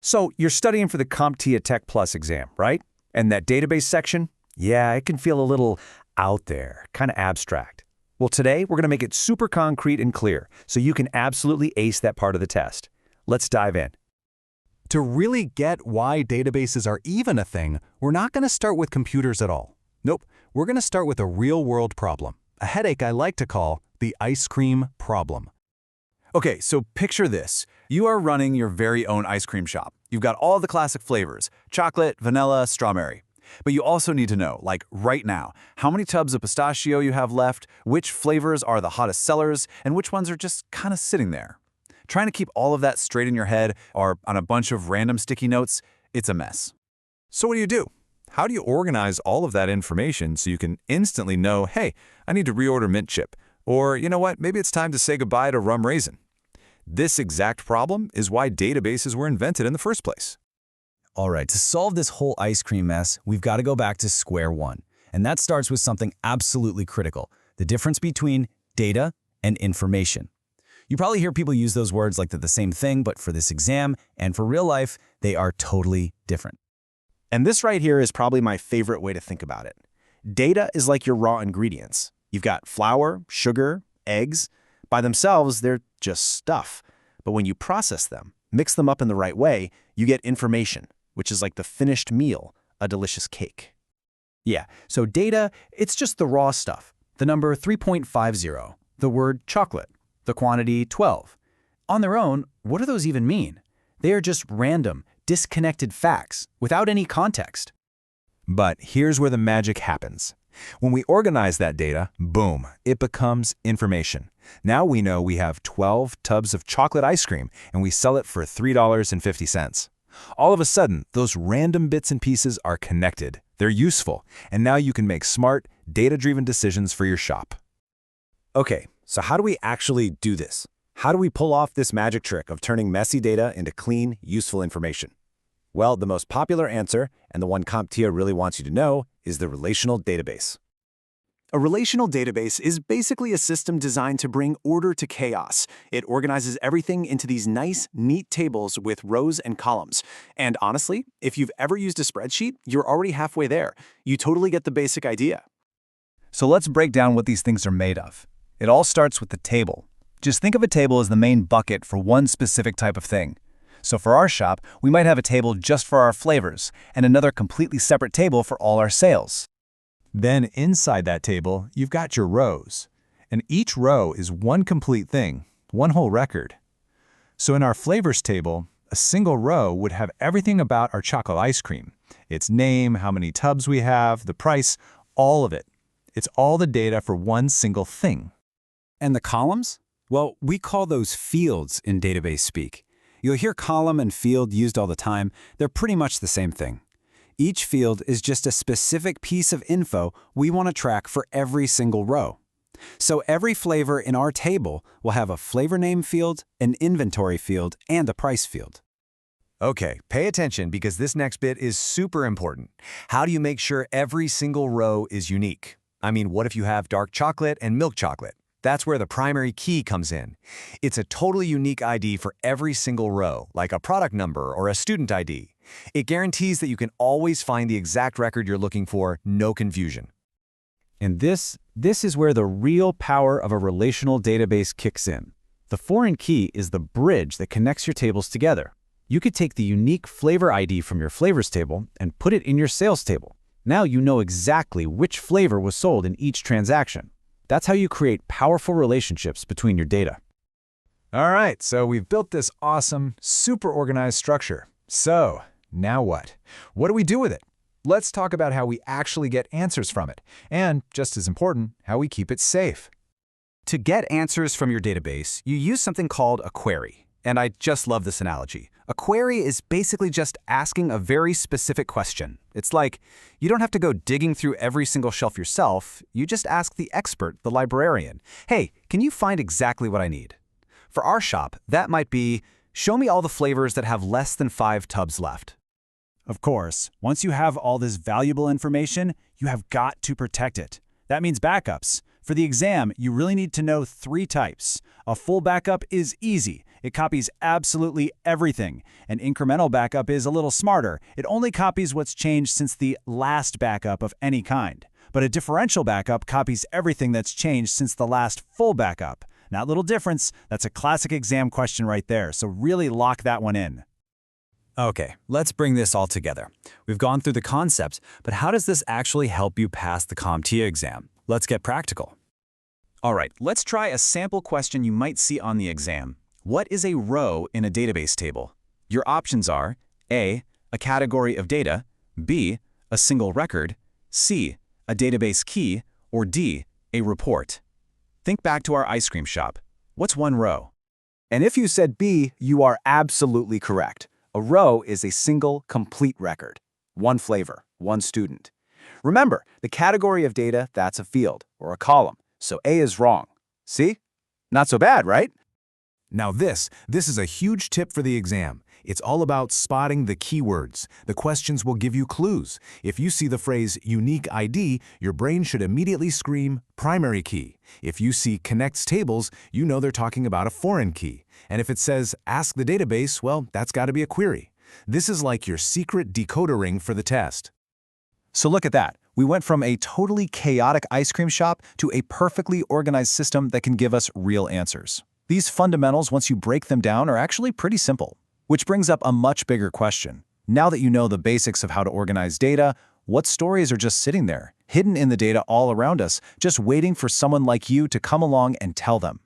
So you're studying for the CompTIA Tech Plus exam, right? And that database section? Yeah, it can feel a little out there, kind of abstract. Well, today we're going to make it super concrete and clear so you can absolutely ace that part of the test. Let's dive in. To really get why databases are even a thing, we're not going to start with computers at all. Nope, we're going to start with a real-world problem, a headache I like to call the ice cream problem. Okay, so picture this. You are running your very own ice cream shop. You've got all the classic flavors, chocolate, vanilla, strawberry. But you also need to know, like right now, how many tubs of pistachio you have left, which flavors are the hottest sellers, and which ones are just kind of sitting there. Trying to keep all of that straight in your head or on a bunch of random sticky notes, it's a mess. So what do? How do you organize all of that information so you can instantly know, hey, I need to reorder mint chip, or you know what, maybe it's time to say goodbye to rum raisin? This exact problem is why databases were invented in the first place. All right, to solve this whole ice cream mess, we've got to go back to square one. And that starts with something absolutely critical, the difference between data and information. You probably hear people use those words like they're the same thing, but for this exam and for real life, they are totally different. And this right here is probably my favorite way to think about it. Data is like your raw ingredients. You've got flour, sugar, eggs. By themselves, they're just stuff. But when you process them, mix them up in the right way, you get information, which is like the finished meal, a delicious cake. Yeah, so data, it's just the raw stuff. The number 3.50, the word chocolate, the quantity 12. On their own, what do those even mean? They are just random, disconnected facts without any context. But here's where the magic happens. When we organize that data, boom, it becomes information. Now we know we have 12 tubs of chocolate ice cream and we sell it for $3.50. All of a sudden, those random bits and pieces are connected. They're useful, and now you can make smart, data-driven decisions for your shop. Okay, so how do we actually do this? How do we pull off this magic trick of turning messy data into clean, useful information? Well, the most popular answer, and the one CompTIA really wants you to know, is the relational database. A relational database is basically a system designed to bring order to chaos. It organizes everything into these nice, neat tables with rows and columns. And honestly, if you've ever used a spreadsheet, you're already halfway there. You totally get the basic idea. So let's break down what these things are made of. It all starts with the table. Just think of a table as the main bucket for one specific type of thing. So for our shop, we might have a table just for our flavors and another completely separate table for all our sales. Then inside that table, you've got your rows. And each row is one complete thing, one whole record. So in our flavors table, a single row would have everything about our chocolate ice cream. Its name, how many tubs we have, the price, all of it. It's all the data for one single thing. And the columns? Well, we call those fields in database speak. You'll hear column and field used all the time. They're pretty much the same thing. Each field is just a specific piece of info we want to track for every single row. So every flavor in our table will have a flavor name field, an inventory field, and a price field. Okay, pay attention because this next bit is super important. How do you make sure every single row is unique? I mean, what if you have dark chocolate and milk chocolate? That's where the primary key comes in. It's a totally unique ID for every single row, like a product number or a student ID. It guarantees that you can always find the exact record you're looking for, no confusion. And this is where the real power of a relational database kicks in. The foreign key is the bridge that connects your tables together. You could take the unique flavor ID from your flavors table and put it in your sales table. Now you know exactly which flavor was sold in each transaction. That's how you create powerful relationships between your data. All right, so we've built this awesome, super organized structure. So, now what? What do we do with it? Let's talk about how we actually get answers from it, and, just as important, how we keep it safe. To get answers from your database, you use something called a query. And I just love this analogy. A query is basically just asking a very specific question. It's like, you don't have to go digging through every single shelf yourself. You just ask the expert, the librarian, hey, can you find exactly what I need? For our shop, that might be, show me all the flavors that have less than 5 tubs left. Of course, once you have all this valuable information, you have got to protect it. That means backups. For the exam, you really need to know 3 types. A full backup is easy. It copies absolutely everything. An incremental backup is a little smarter. It only copies what's changed since the last backup of any kind. But a differential backup copies everything that's changed since the last full backup. That little difference, that's a classic exam question right there, so really lock that one in. Okay, let's bring this all together. We've gone through the concepts, but how does this actually help you pass the CompTIA exam? Let's get practical. All right, let's try a sample question you might see on the exam. What is a row in a database table? Your options are A, a category of data, B, a single record, C, a database key, or D, a report. Think back to our ice cream shop. What's one row? And if you said B, you are absolutely correct. A row is a single, complete record. One flavor, one student. Remember, the category of data, that's a field, or a column, so A is wrong. See? Not so bad, right? Now this is a huge tip for the exam. It's all about spotting the keywords. The questions will give you clues. If you see the phrase unique ID, your brain should immediately scream primary key. If you see connects tables, you know they're talking about a foreign key. And if it says ask the database, well, that's got to be a query. This is like your secret decoder ring for the test. So look at that. We went from a totally chaotic ice cream shop to a perfectly organized system that can give us real answers. These fundamentals, once you break them down, are actually pretty simple. Which brings up a much bigger question. Now that you know the basics of how to organize data, what stories are just sitting there, hidden in the data all around us, just waiting for someone like you to come along and tell them?